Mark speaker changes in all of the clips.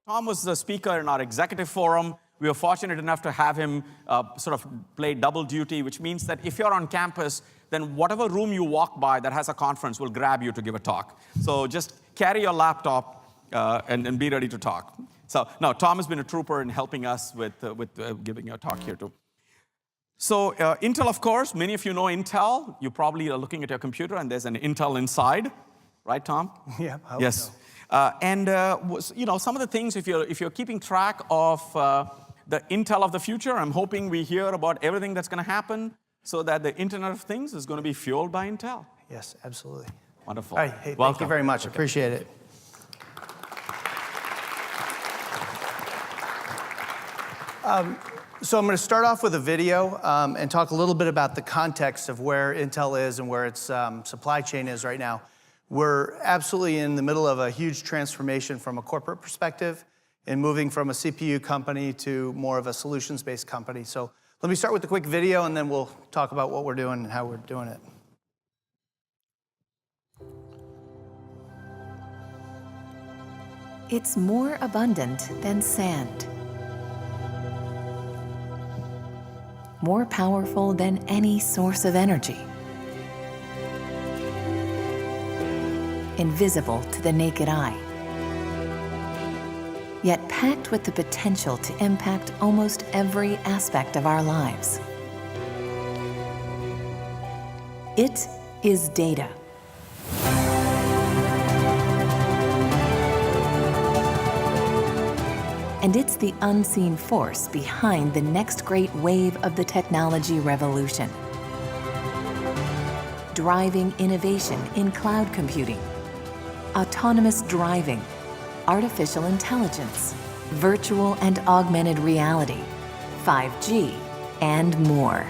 Speaker 1: Tom was the speaker in our executive forum. We were fortunate enough to have him sort of play double duty, which means that if you're on campus, then whatever room you walk by that has a conference will grab you to give a talk. So just carry your laptop and be ready to talk. So now, Tom has been a trooper in helping us with giving a talk here too. So Intel, of course, many of you know Intel. You probably are looking at your computer and there's an Intel inside, right, Tom?
Speaker 2: Yeah.
Speaker 1: Yes. You know, some of the things, if you're keeping track of the Intel of the future, I'm hoping we hear about everything that's going to happen so that the Internet of Things is going to be fueled by Intel.
Speaker 2: Yes, absolutely.
Speaker 1: Wonderful.
Speaker 2: All right. Hey, thank you very much. Okay. Appreciate it. So I'm going to start off with a video and talk a little bit about the context of where Intel is and where its supply chain is right now. We're absolutely in the middle of a huge transformation from a corporate perspective and moving from a CPU company to more of a solutions-based company. So let me start with a quick video, and then we'll talk about what we're doing and how we're doing it.
Speaker 3: It's more abundant than sand. More powerful than any source of energy. Invisible to the naked eye. Yet packed with the potential to impact almost every aspect of our lives. It is data. And it's the unseen force behind the next great wave of the technology revolution. Driving innovation in cloud computing, autonomous driving, artificial intelligence, virtual and augmented reality, 5G, and more.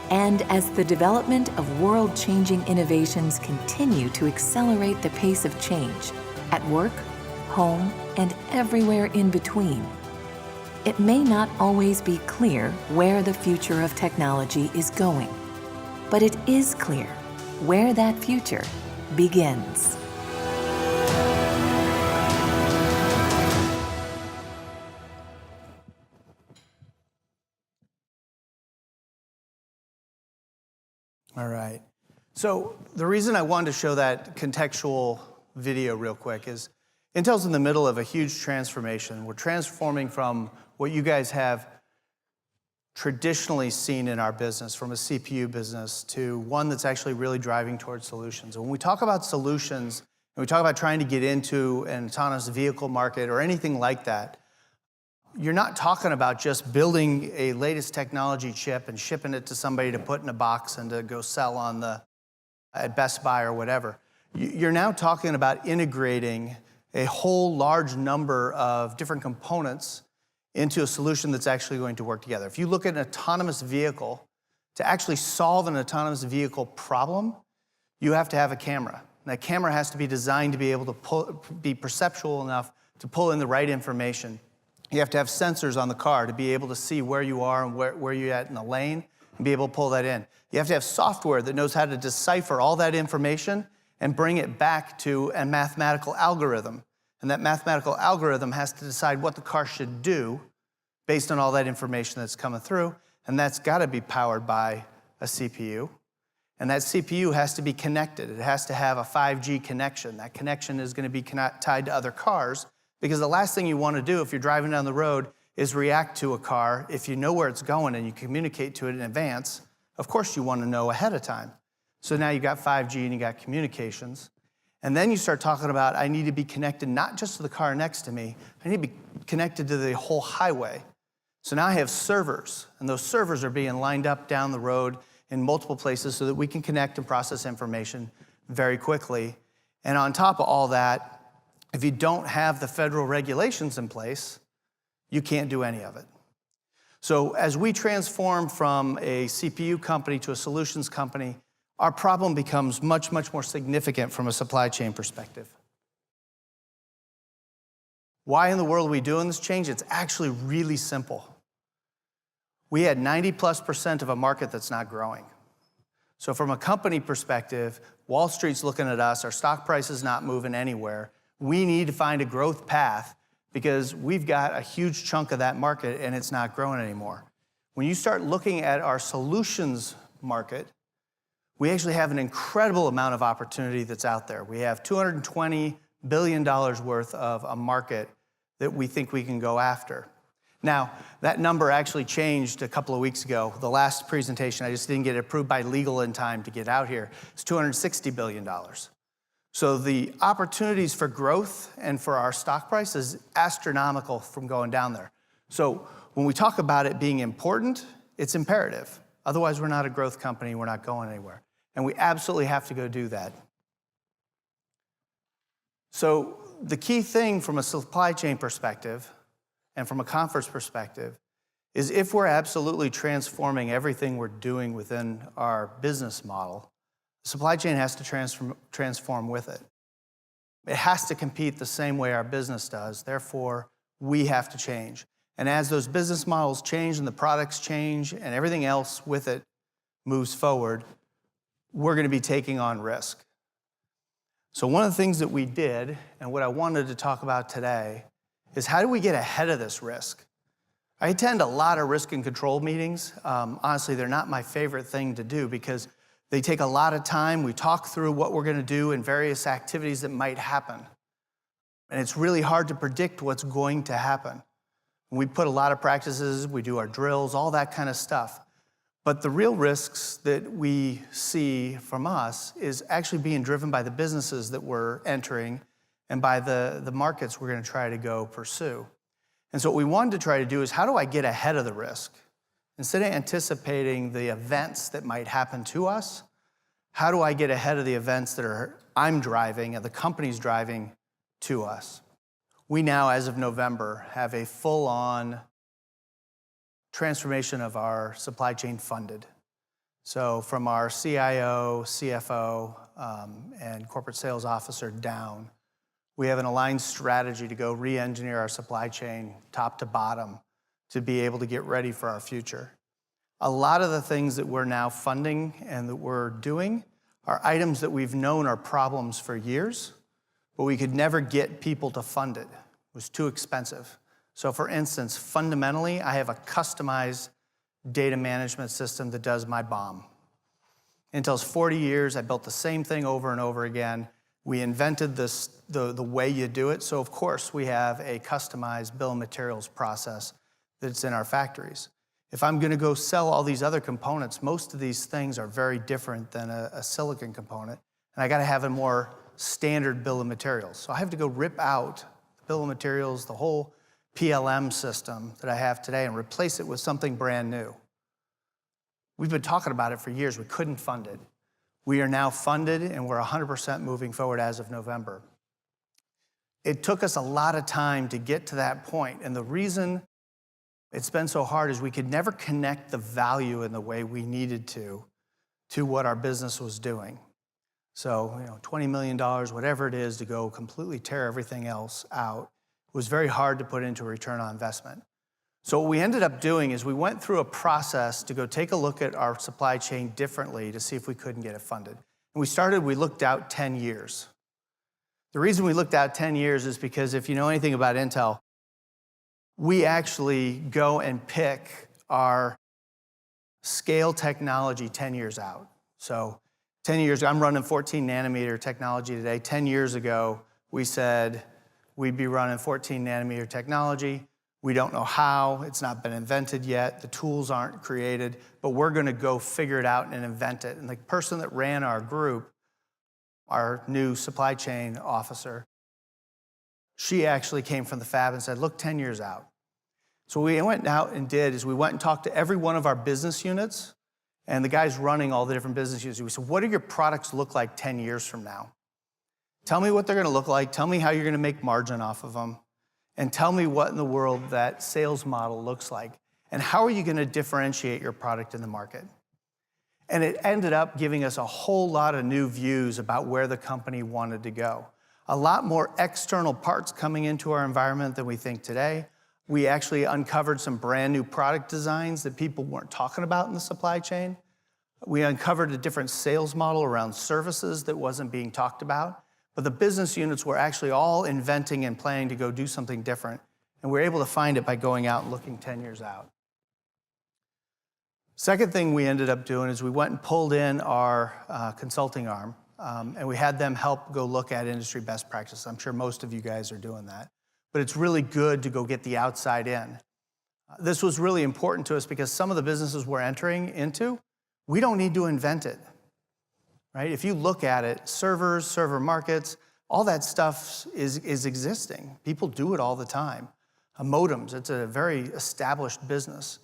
Speaker 3: And as the development of world-changing innovations continue to accelerate the pace of change at work, home, and everywhere in between, it may not always be clear where the future of technology is going, but it is clear where that future begins.
Speaker 2: All right. So the reason I wanted to show that contextual video real quick is Intel's in the middle of a huge transformation. We're transforming from what you guys have traditionally seen in our business, from a CPU business, to one that's actually really driving towards solutions. And when we talk about solutions, and we talk about trying to get into an autonomous vehicle market or anything like that, you're not talking about just building a latest technology chip and shipping it to somebody to put in a box and to go sell on at Best Buy or whatever. You're now talking about integrating a whole large number of different components into a solution that's actually going to work together. If you look at an autonomous vehicle, to actually solve an autonomous vehicle problem, you have to have a camera. And that camera has to be designed to be able to be perceptual enough to pull in the right information. You have to have sensors on the car to be able to see where you are and where you're at in the lane and be able to pull that in. You have to have software that knows how to decipher all that information and bring it back to a mathematical algorithm. And that mathematical algorithm has to decide what the car should do based on all that information that's coming through. And that's got to be powered by a CPU. And that CPU has to be connected. It has to have a 5G connection. That connection is going to be tied to other cars, because the last thing you want to do if you're driving down the road is react to a car. If you know where it's going and you communicate to it in advance, of course you want to know ahead of time. So now you got 5G and you got communications. And then you start talking about, I need to be connected not just to the car next to me, I need to be connected to the whole highway. So now I have servers, and those servers are being lined up down the road in multiple places so that we can connect and process information very quickly. And on top of all that, if you don't have the federal regulations in place, you can't do any of it. So as we transform from a CPU company to a solutions company, our problem becomes much, much more significant from a supply chain perspective. Why in the world are we doing this change? It's actually really simple. We had 90+% of a market that's not growing. So from a company perspective, Wall Street's looking at us, our stock price is not moving anywhere. We need to find a growth path because we've got a huge chunk of that market and it's not growing anymore. When you start looking at our solutions market, we actually have an incredible amount of opportunity that's out there. We have $220 billion worth of a market that we think we can go after. Now, that number actually changed a couple of weeks ago. The last presentation, I just didn't get it approved by legal in time to get out here. It's $260 billion. So the opportunities for growth and for our stock price is astronomical from going down there. So when we talk about it being important, it's imperative. Otherwise, we're not a growth company, we're not going anywhere. And we absolutely have to go do that. So the key thing from a supply chain perspective and from a conference perspective is if we're absolutely transforming everything we're doing within our business model, the supply chain has to transform with it. It has to compete the same way our business does. Therefore, we have to change. And as those business models change and the products change and everything else with it moves forward, we're going to be taking on risk. So one of the things that we did, and what I wanted to talk about today, is how do we get ahead of this risk? I attend a lot of risk and control meetings. Honestly, they're not my favorite thing to do because they take a lot of time. We talk through what we're going to do and various activities that might happen. And it's really hard to predict what's going to happen. We put a lot of practices, we do our drills, all that kind of stuff. But the real risks that we see from us is actually being driven by the businesses that we're entering and by the markets we're going to try to go pursue. And so what we wanted to try to do is how do I get ahead of the risk? Instead of anticipating the events that might happen to us, how do I get ahead of the events that I'm driving and the company's driving to us? We now, as of November, have a full-on transformation of our supply chain funded. So from our CIO, CFO, and corporate sales officer down, we have an aligned strategy to go re-engineer our supply chain top to bottom to be able to get ready for our future. A lot of the things that we're now funding and that we're doing are items that we've known are problems for years, but we could never get people to fund it. It was too expensive. So for instance, fundamentally, I have a customized data management system that does my BOM. Intel's 40 years, I built the same thing over and over again. We invented this, the way you do it. So of course, we have a customized bill of materials process that's in our factories. If I'm gonna go sell all these other components, most of these things are very different than a silicon component, and I gotta have a more standard bill of materials. So I have to go rip out the bill of materials, the whole PLM system that I have today, and replace it with something brand new. We've been talking about it for years. We couldn't fund it. We are now funded, and we're 100% moving forward as of November. It took us a lot of time to get to that point, and the reason it's been so hard is we could never connect the value in the way we needed to what our business was doing. So, $20 million, whatever it is, to go completely tear everything else out was very hard to put into a return on investment. So what we ended up doing is we went through a process to go take a look at our supply chain differently to see if we couldn't get it funded. And we looked out 10 years. The reason we looked out 10 years is because if you know anything about Intel, we actually go and pick our scale technology 10 years out. So 10 years ago, I'm running 14 nanometer technology today. 10 years ago, we said we'd be running 14 nanometer technology. We don't know how, it's not been invented yet, the tools aren't created, but we're gonna go figure it out and invent it. And the person that ran our group, our new supply chain officer, she actually came from the fab and said, look 10 years out. So what we went out and did is we went and talked to every one of our business units and the guys running all the different business units. We said, what do your products look like 10 years from now? Tell me what they're gonna look like, tell me how you're gonna make margin off of them, and tell me what in the world that sales model looks like, and how are you gonna differentiate your product in the market? And it ended up giving us a whole lot of new views about where the company wanted to go. A lot more external parts coming into our environment than we think today. We actually uncovered some brand new product designs that people weren't talking about in the supply chain. We uncovered a different sales model around services that wasn't being talked about. But the business units were actually all inventing and planning to go do something different. And we were able to find it by going out and looking 10 years out. Second thing we ended up doing is we went and pulled in our consulting arm, and we had them help go look at industry best practices. I'm sure most of you guys are doing that. But it's really good to go get the outside in. This was really important to us because some of the businesses we're entering into, we don't need to invent it, right? If you look at it, servers, server markets, all that stuff is existing. People do it all the time. Modems, it's a very established business.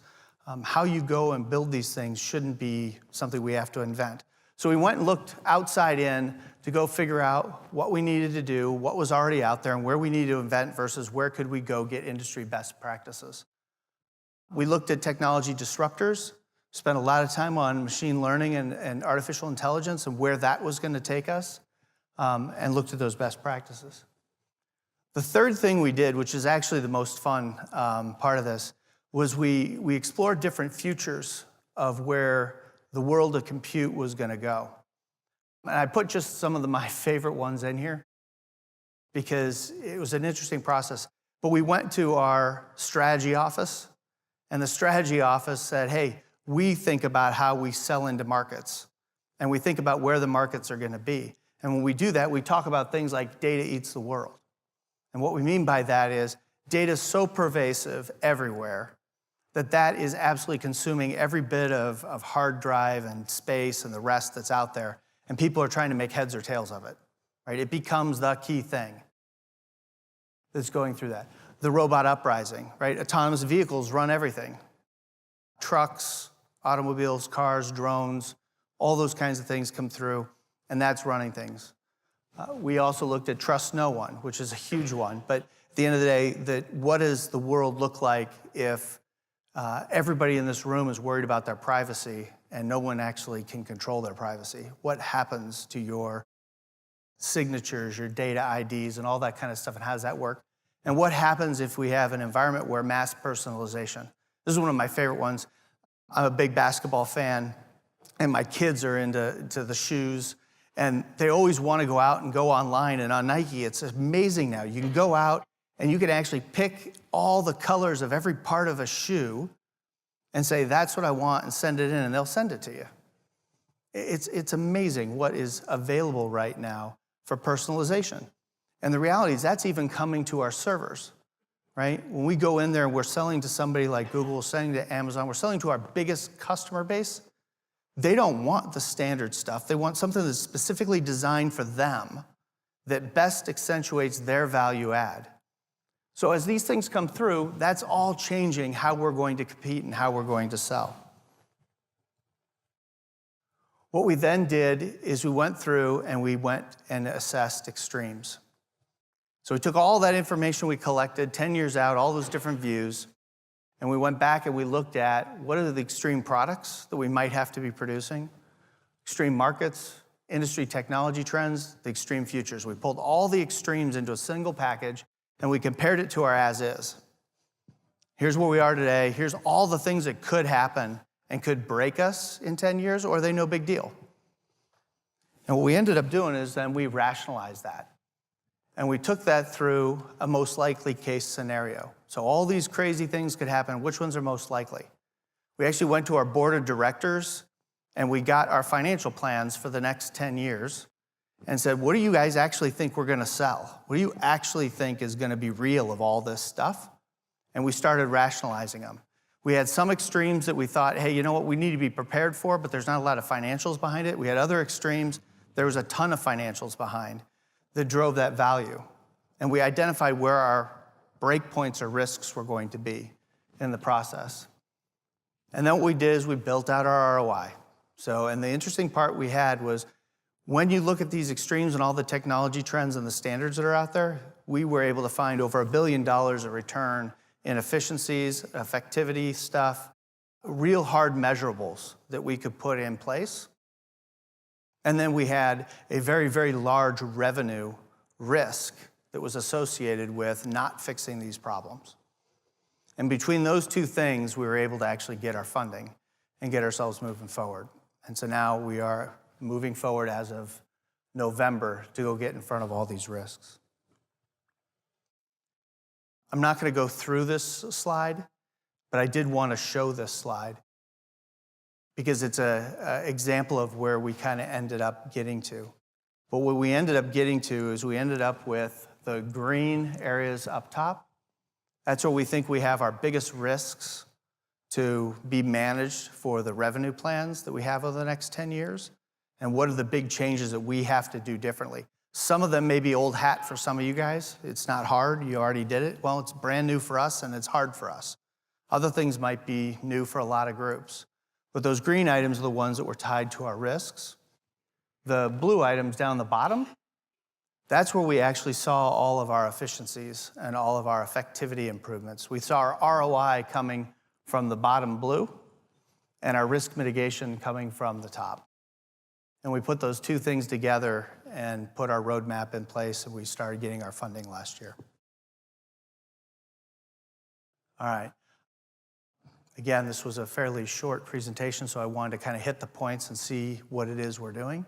Speaker 2: How you go and build these things shouldn't be something we have to invent. So we went and looked outside in to go figure out what we needed to do, what was already out there, and where we needed to invent versus where could we go get industry best practices. We looked at technology disruptors, spent a lot of time on machine learning and artificial intelligence and where that was going to take us, and looked at those best practices. The third thing we did, which is actually the most fun part of this, was we explored different futures of where the world of compute was going to go. And I put just some of my favorite ones in here because it was an interesting process. But we went to our strategy office, and the strategy office said, hey, we think about how we sell into markets, and we think about where the markets are going to be. And when we do that, we talk about things like data eats the world. And what we mean by that is data is so pervasive everywhere that is absolutely consuming every bit of hard drive and space and the rest that's out there, and people are trying to make heads or tails of it, right? It becomes the key thing that's going through that. The robot uprising, right? Autonomous vehicles run everything. Trucks, automobiles, cars, drones, all those kinds of things come through, and that's running things. We also looked at trust no one, which is a huge one, but at the end of the day, what does the world look like if everybody in this room is worried about their privacy and no one actually can control their privacy? What happens to your signatures, your data IDs, and all that kind of stuff, and how does that work? And what happens if we have an environment where mass personalization? This is one of my favorite ones. I'm a big basketball fan, and my kids are into the shoes, and they always want to go out and go online. And on Nike, it's amazing now. You can go out and you can actually pick all the colors of every part of a shoe and say, that's what I want, and send it in, and they'll send it to you. It's amazing what is available right now for personalization. And the reality is that's even coming to our servers, right? When we go in there and we're selling to somebody like Google, we're selling to Amazon, we're selling to our biggest customer base, they don't want the standard stuff. They want something that's specifically designed for them that best accentuates their value add. So as these things come through, that's all changing how we're going to compete and how we're going to sell. What we then did is we went through and we went and assessed extremes. So we took all that information we collected 10 years out, all those different views, and we went back and we looked at what are the extreme products that we might have to be producing, extreme markets, industry technology trends, the extreme futures. We pulled all the extremes into a single package and we compared it to our as-is. Here's where we are today. Here's all the things that could happen and could break us in 10 years, or are they no big deal? And what we ended up doing is then we rationalized that. And we took that through a most likely case scenario. So all these crazy things could happen. Which ones are most likely? We actually went to our board of directors and we got our financial plans for the next 10 years and said, what do you guys actually think we're going to sell? What do you actually think is going to be real of all this stuff? And we started rationalizing them. We had some extremes that we thought, hey, you know what, we need to be prepared for, but there's not a lot of financials behind it. We had other extremes, there was a ton of financials behind that drove that value. And we identified where our breakpoints or risks were going to be in the process. And then what we did is we built out our ROI. So, and the interesting part we had was when you look at these extremes and all the technology trends and the standards that are out there, we were able to find over $1 billion of return in efficiencies, effectivity stuff, real hard measurables that we could put in place. And then we had a very, very large revenue risk that was associated with not fixing these problems. And between those two things, we were able to actually get our funding and get ourselves moving forward. And so now we are moving forward as of November to go get in front of all these risks. I'm not going to go through this slide, but I did want to show this slide because it's an example of where we kind of ended up getting to. But what we ended up getting to is we ended up with the green areas up top. That's where we think we have our biggest risks to be managed for the revenue plans that we have over the next 10 years. And what are the big changes that we have to do differently? Some of them may be old hat for some of you guys. It's not hard, you already did it. Well, it's brand new for us and it's hard for us. Other things might be new for a lot of groups. But those green items are the ones that were tied to our risks. The blue items down the bottom, that's where we actually saw all of our efficiencies and all of our effectivity improvements. We saw our ROI coming from the bottom blue and our risk mitigation coming from the top. And we put those two things together and put our roadmap in place, and we started getting our funding last year. All right. Again, this was a fairly short presentation, so I wanted to kind of hit the points and see what it is we're doing.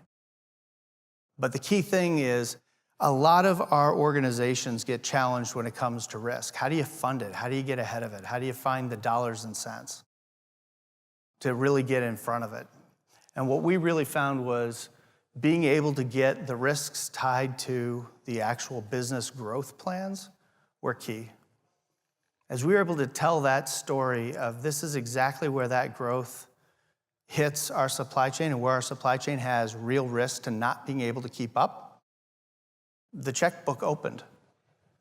Speaker 2: But the key thing is a lot of our organizations get challenged when it comes to risk. How do you fund it? How do you get ahead of it? How do you find the dollars and cents to really get in front of it? And what we really found was being able to get the risks tied to the actual business growth plans were key. As we were able to tell that story of this is exactly where that growth hits our supply chain and where our supply chain has real risk to not being able to keep up, the checkbook opened.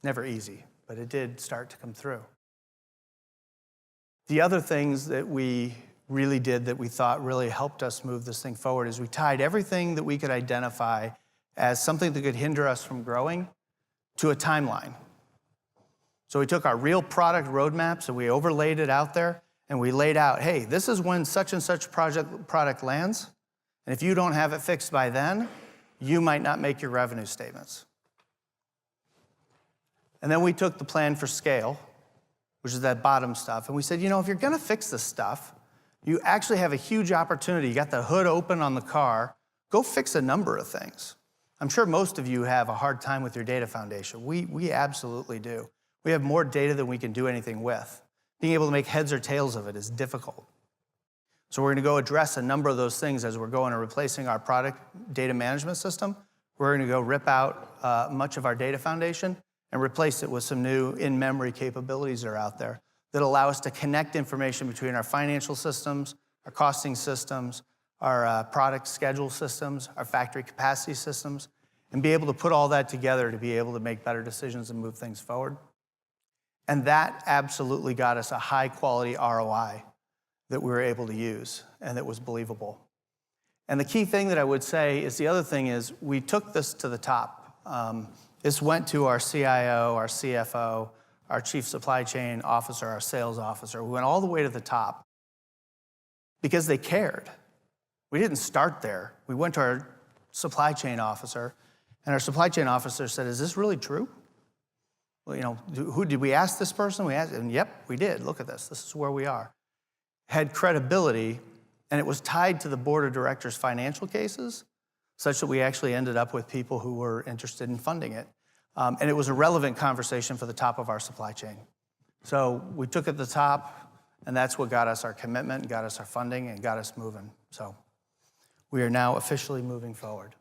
Speaker 2: Never easy, but it did start to come through. The other things that we really did that we thought really helped us move this thing forward is we tied everything that we could identify as something that could hinder us from growing to a timeline. So we took our real product roadmaps and we overlaid it out there and we laid out, hey, this is when such and such product lands, and if you don't have it fixed by then, you might not make your revenue statements. And then we took the plan for scale, which is that bottom stuff, and we said, you know, if you're gonna fix this stuff, you actually have a huge opportunity. You got the hood open on the car. Go fix a number of things. I'm sure most of you have a hard time with your data foundation. We absolutely do. We have more data than we can do anything with. Being able to make heads or tails of it is difficult. So we're gonna go address a number of those things as we're going to replacing our product data management system. We're gonna go rip out much of our data foundation and replace it with some new in-memory capabilities that are out there that allow us to connect information between our financial systems, our costing systems, our product schedule systems, our factory capacity systems, and be able to put all that together to be able to make better decisions and move things forward. And that absolutely got us a high quality ROI that we were able to use and that was believable. And the key thing that I would say is the other thing is we took this to the top. This went to our CIO, our CFO, our chief supply chain officer, our sales officer. We went all the way to the top because they cared. We didn't start there. We went to our supply chain officer, and our supply chain officer said, is this really true? Well, you know, who did we ask this person? We asked, and yep, we did. Look at this. This is where we are. Had credibility, and it was tied to the board of directors' financial cases, such that we actually ended up with people who were interested in funding it. And it was a relevant conversation for the top of our supply chain. So we took it to the top, and that's what got us our commitment, got us our funding, and got us moving. So we are now officially moving forward.